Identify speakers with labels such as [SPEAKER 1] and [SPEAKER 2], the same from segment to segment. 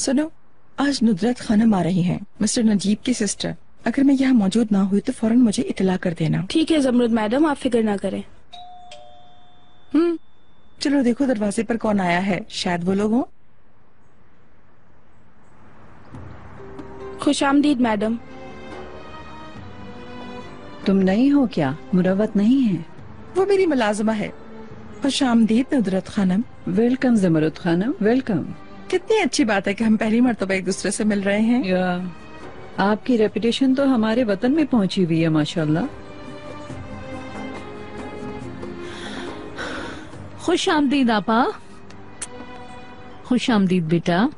[SPEAKER 1] सुनो, आज नुदरत खानम आ रही हैं, मिस्टर नजीब की सिस्टर। अगर मैं यहाँ मौजूद ना हुई तो फौरन मुझे इतला कर देना।
[SPEAKER 2] ठीक है जमरुद मैडम, आप फिक्र ना करें।
[SPEAKER 1] चलो देखो दरवाजे पर कौन आया है, शायद वो लोग हों।
[SPEAKER 2] खुशामदीद मैडम।
[SPEAKER 3] तुम नहीं हो क्या? मुरवत नहीं है?
[SPEAKER 1] वो मेरी मुलाजमा है। खुशामदीद नुदरत खानम।
[SPEAKER 3] Welcome Zamurrad Khanam, welcome.
[SPEAKER 1] कितनी अच्छी बात है कि हम पहली मर्तबा एक दूसरे से मिल रहे हैं।
[SPEAKER 3] या आपकी रेपुटेशन तो हमारे वतन में पहुंची हुई है माशाल्लाह।
[SPEAKER 4] खुश आमदीद आपा। खुश आमदीद बेटा।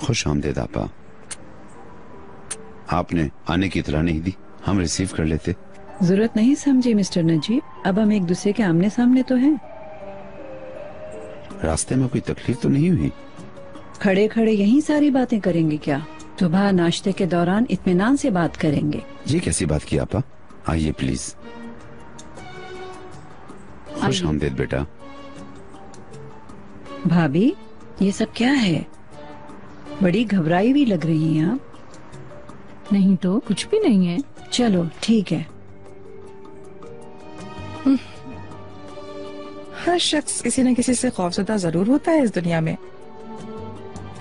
[SPEAKER 5] खुश आमदीद आपा। आपने आने की इतला नहीं दी, हम रिसीव कर लेते।
[SPEAKER 3] जरूरत नहीं समझी मिस्टर नजीब, अब हम एक दूसरे के आमने सामने तो हैं।
[SPEAKER 5] रास्ते में कोई तकलीफ तो नहीं हुई?
[SPEAKER 3] खड़े खड़े यही सारी बातें करेंगे क्या? सुबह नाश्ते के दौरान इत्मीनान से बात करेंगे।
[SPEAKER 5] ये कैसी बात की आपा? आइए प्लीज। खुश आमदीद बेटा।
[SPEAKER 3] भाभी, ये सब क्या है? बड़ी घबराई हुई लग रही हैं आप।
[SPEAKER 4] नहीं तो कुछ भी नहीं है।
[SPEAKER 3] चलो ठीक है।
[SPEAKER 1] हर शख्स किसी न किसी से खौफजदा जरूर होता है इस दुनिया में।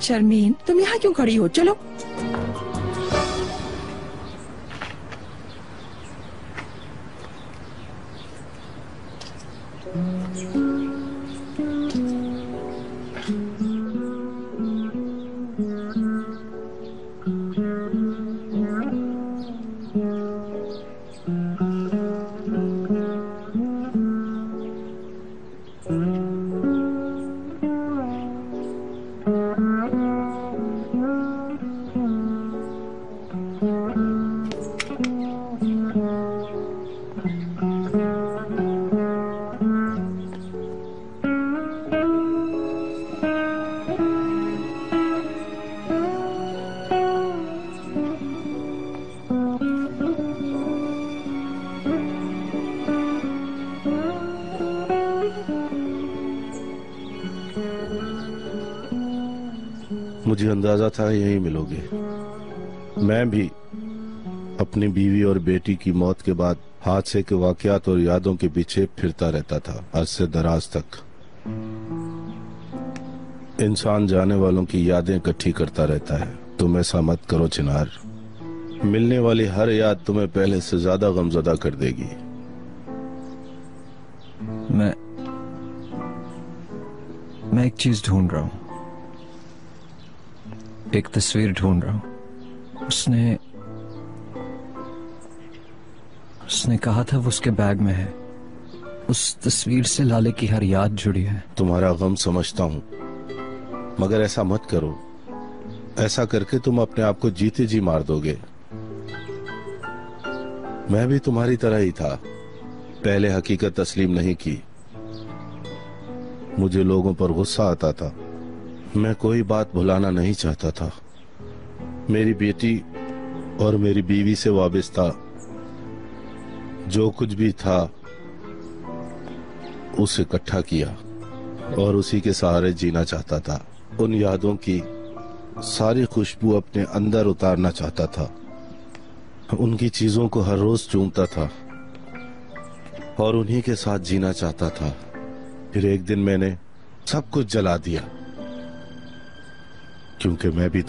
[SPEAKER 1] शर्मीन, तुम यहाँ क्यों खड़ी हो? चलो।
[SPEAKER 6] मुझे अंदाजा था यहीं मिलोगे। मैं भी अपनी बीवी और बेटी की मौत के बाद हादसे के वाकयात और यादों के पीछे फिरता रहता था अरसे दराज तक। इंसान जाने वालों की यादें इकट्ठी करता रहता है। तुम ऐसा मत करो चिनार, मिलने वाली हर याद तुम्हें पहले से ज्यादा गमजदा कर देगी।
[SPEAKER 7] मैं एक चीज ढूंढ रहा हूं, एक तस्वीर ढूंढ रहा हूं। उसने कहा था वो उसके बैग में है। उस तस्वीर से लाले की हर याद जुड़ी है।
[SPEAKER 6] तुम्हारा गम समझता हूं, मगर ऐसा मत करो। ऐसा करके तुम अपने आप को जीते जी मार दोगे। मैं भी तुम्हारी तरह ही था, पहले हकीकत तस्लीम नहीं की। मुझे लोगों पर गुस्सा आता था। मैं कोई बात भुलाना नहीं चाहता था। मेरी बेटी और मेरी बीवी से वाबस्ता जो कुछ भी था उसे इकट्ठा किया और उसी के सहारे जीना चाहता था। उन यादों की सारी खुशबू अपने अंदर उतारना चाहता था। उनकी चीजों को हर रोज चूमता था और उन्हीं के साथ जीना चाहता था। फिर एक दिन मैंने सब कुछ जला दिया, क्योंकि मैं भी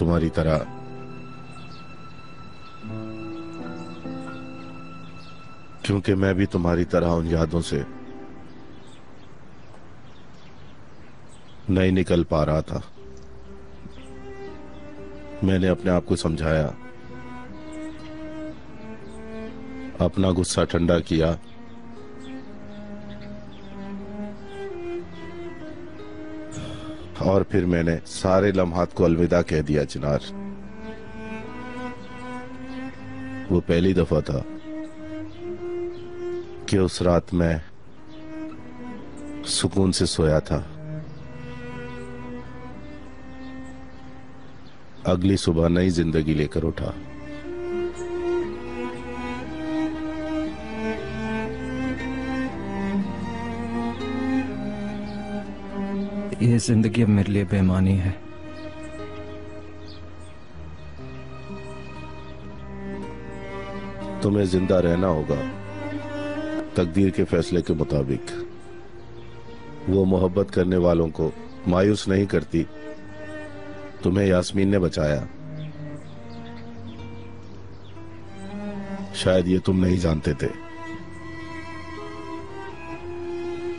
[SPEAKER 6] तुम्हारी तरह उन यादों से नहीं निकल पा रहा था। मैंने अपने आप को समझाया, अपना गुस्सा ठंडा किया और फिर मैंने सारे लम्हात को अलविदा कह दिया चिनार। वो पहली दफा था कि उस रात मैं सुकून से सोया था। अगली सुबह नई जिंदगी लेकर उठा।
[SPEAKER 7] ये जिंदगी अब मेरे लिए बेमानी है।
[SPEAKER 6] तुम्हें जिंदा रहना होगा तकदीर के फैसले के मुताबिक। वो मोहब्बत करने वालों को मायूस नहीं करती। तुम्हें यास्मीन ने बचाया। शायद ये तुम नहीं जानते थे।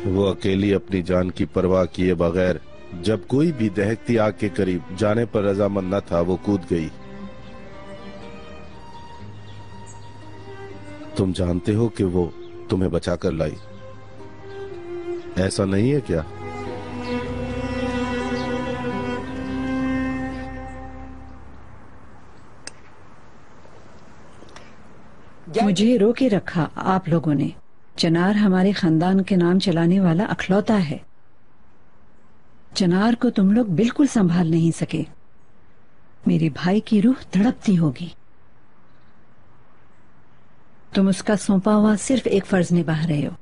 [SPEAKER 6] वो अकेली अपनी जान की परवाह किए बगैर जब कोई भी दहकती आग के करीब जाने पर रजामंद न था, वो कूद गई। तुम जानते हो कि वो तुम्हें बचाकर लाई, ऐसा नहीं है क्या?
[SPEAKER 3] मुझे रोके रखा आप लोगों ने। चनार हमारे खानदान के नाम चलाने वाला अखलौता है। चनार को तुम लोग बिल्कुल संभाल नहीं सके। मेरे भाई की रूह तड़पती होगी। तुम उसका सौंपा हुआ सिर्फ एक फर्ज निभा रहे हो।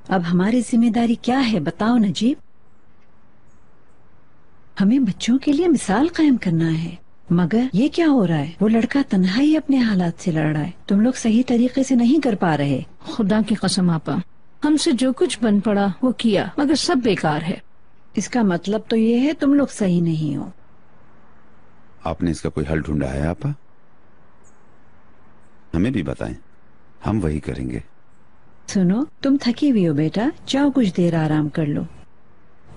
[SPEAKER 3] अब हमारी जिम्मेदारी क्या है बताओ नजीब? हमें बच्चों के लिए मिसाल कायम करना है। मगर ये क्या हो रहा है? वो लड़का तन्हा ही अपने हालात से लड़ रहा है। तुम लोग सही तरीके से नहीं कर पा रहे।
[SPEAKER 4] खुदा की कसम आपा, हमसे जो कुछ बन पड़ा वो किया, मगर सब बेकार है।
[SPEAKER 3] इसका मतलब तो ये है तुम लोग सही नहीं हो।
[SPEAKER 5] आपने इसका कोई हल ढूंढा है आपा? हमें भी बताएं, हम वही करेंगे।
[SPEAKER 3] सुनो, तुम थकी हुई हो बेटा, जाओ कुछ देर आराम कर लो।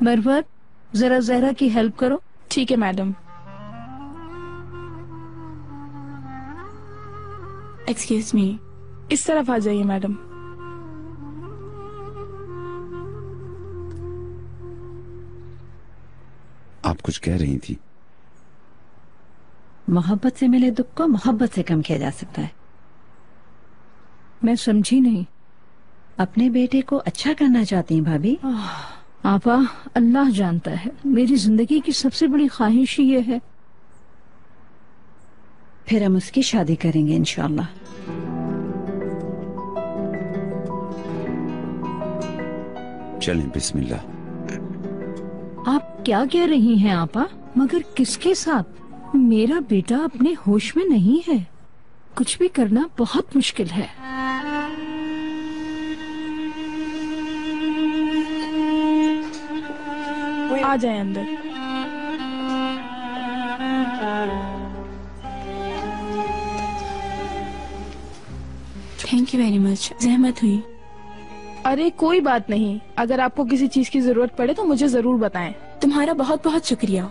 [SPEAKER 4] मरवत, जरा जहरा की हेल्प करो।
[SPEAKER 2] ठीक है मैडम। एक्सक्यूज मी, इस तरफ आ जाइए मैडम।
[SPEAKER 5] आप कुछ कह रही थी।
[SPEAKER 3] मोहब्बत से मिले दुख को मोहब्बत से कम किया जा सकता है।
[SPEAKER 4] मैं समझी नहीं।
[SPEAKER 3] अपने बेटे को अच्छा करना चाहती हैं भाभी?
[SPEAKER 4] आपा, अल्लाह जानता है, मेरी जिंदगी की सबसे बड़ी ख्वाहिश ही ये है।
[SPEAKER 3] फिर हम उसकी शादी करेंगे इंशाल्लाह।
[SPEAKER 5] चलें, बिस्मिल्लाह।
[SPEAKER 4] आप क्या कह रही हैं आपा? मगर किसके साथ? मेरा बेटा अपने होश में नहीं है। कुछ भी करना बहुत मुश्किल है।
[SPEAKER 2] आ जाए अंदर। थैंक यू वेरी मच, जहमत हुई। अरे कोई बात नहीं, अगर आपको किसी चीज की जरूरत पड़े तो मुझे जरूर बताएं। तुम्हारा बहुत बहुत शुक्रिया।